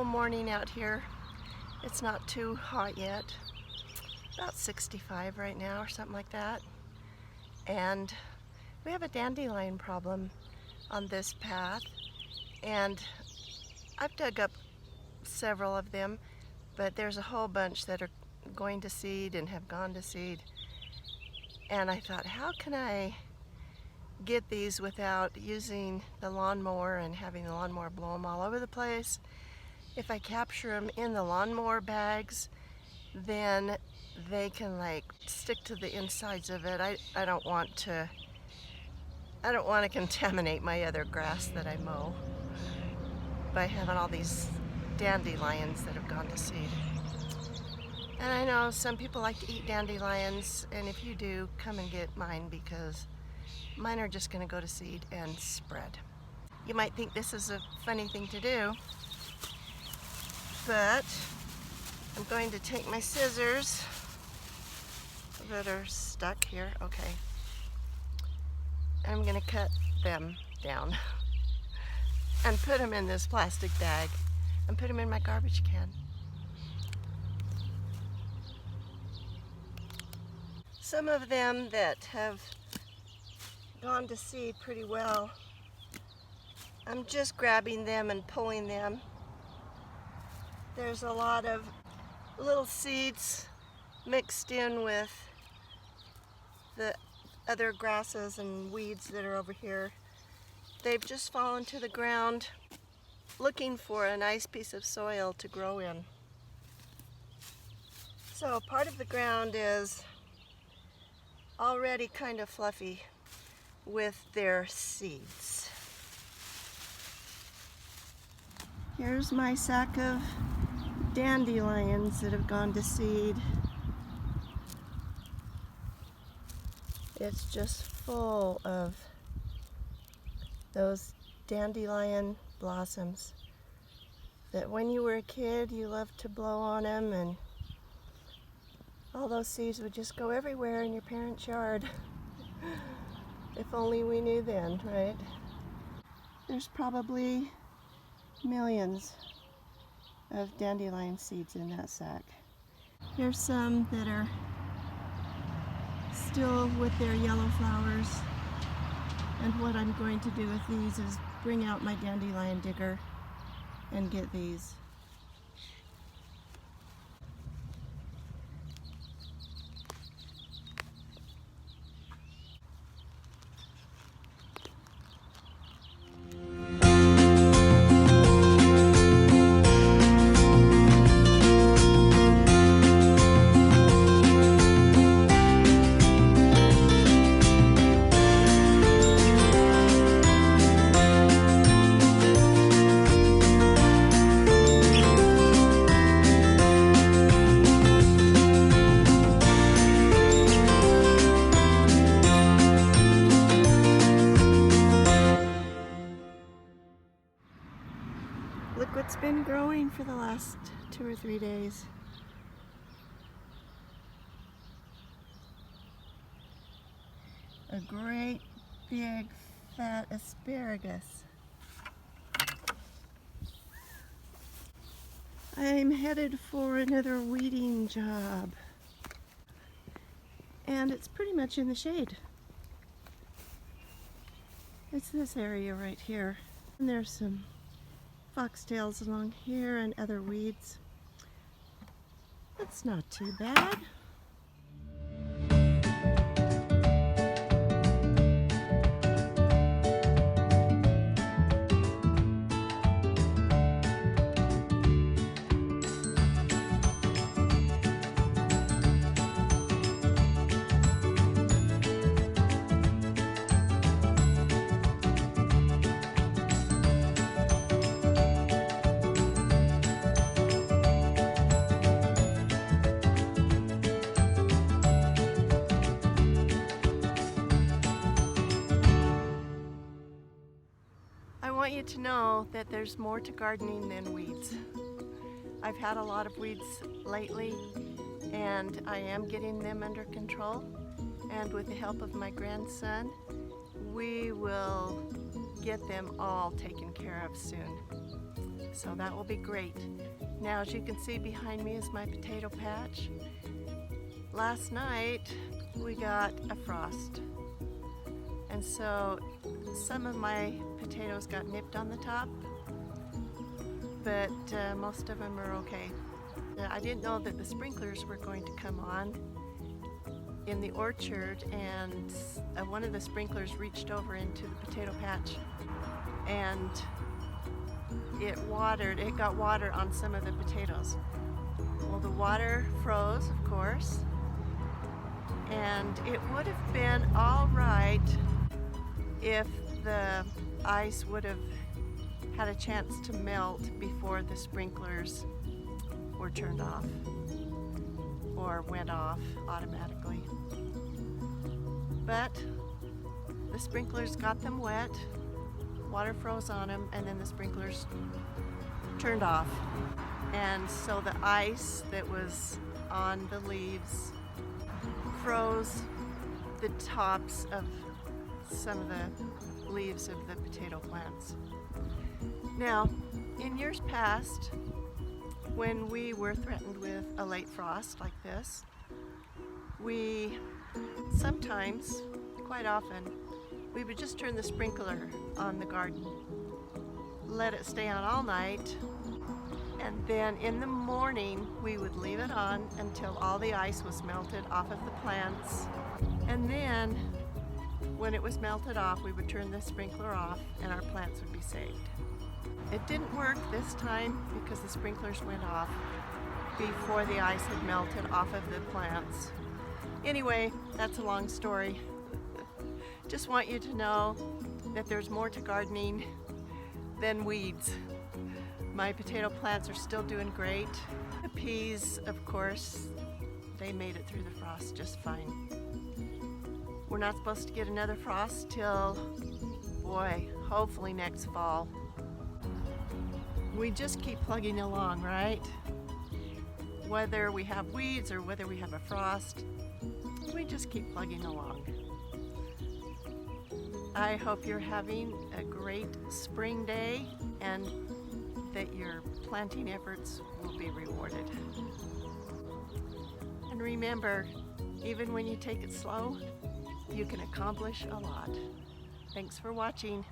beautiful morning out here. It's not too hot yet. About 65 right now or something like that. And we have a dandelion problem on this path. And I've dug up several of them, but there's a whole bunch that are going to seed and have gone to seed. And I thought, how can I get these without using the lawnmower and having the lawnmower blow them all over the place? If I capture them in the lawnmower bags, then they can like stick to the insides of it. I don't want to contaminate my other grass that I mow by having all these dandelions that have gone to seed. And I know some people like to eat dandelions, and if you do, come and get mine, because mine are just going to go to seed and spread. You might think this is a funny thing to do, but I'm going to take my scissors that are stuck here, okay, and I'm going to cut them down and put them in this plastic bag and put them in my garbage can. Some of them that have gone to seed pretty well, I'm just grabbing them and pulling them. There's a lot of little seeds mixed in with the other grasses and weeds that are over here. They've just fallen to the ground looking for a nice piece of soil to grow in. So part of the ground is already kind of fluffy with their seeds. Here's my sack of dandelions that have gone to seed. It's just full of those dandelion blossoms that when you were a kid you loved to blow on them, and all those seeds would just go everywhere in your parents' yard. If only we knew then, right? There's probably millions of dandelion seeds in that sack. Here's some that are still with their yellow flowers, and what I'm going to do with these is bring out my dandelion digger and get these. Look what's been growing for the last 2 or 3 days. A great big fat asparagus. I'm headed for another weeding job, and it's pretty much in the shade. It's this area right here, and there's some foxtails along here and other weeds. That's not too bad. I want you to know that there's more to gardening than weeds. I've had a lot of weeds lately, and I am getting them under control. And with the help of my grandson, we will get them all taken care of soon. So that will be great. Now, as you can see behind me is my potato patch. Last night we got a frost, and so some of my potatoes got nipped on the top, but most of them are okay. I didn't know that the sprinklers were going to come on in the orchard, and one of the sprinklers reached over into the potato patch and it got water on some of the potatoes. Well, the water froze, of course, and it would have been all right if the ice would have had a chance to melt before the sprinklers were turned off or went off automatically. But the sprinklers got them wet, water froze on them, and then the sprinklers turned off. And so the ice that was on the leaves froze the tops of some of the leaves of the potato plants. Now, in years past, when we were threatened with a late frost like this, we sometimes, quite often, we would just turn the sprinkler on the garden, let it stay on all night, and then in the morning we would leave it on until all the ice was melted off of the plants. And then when it was melted off, we would turn the sprinkler off and our plants would be saved. It didn't work this time because the sprinklers went off before the ice had melted off of the plants. Anyway, that's a long story. Just want you to know that there's more to gardening than weeds. My potato plants are still doing great. The peas, of course, they made it through the frost just fine. We're not supposed to get another frost till, boy, hopefully next fall. We just keep plugging along, right? Whether we have weeds or whether we have a frost, we just keep plugging along. I hope you're having a great spring day and that your planting efforts will be rewarded. And remember, even when you take it slow, you can accomplish a lot. Thanks for watching.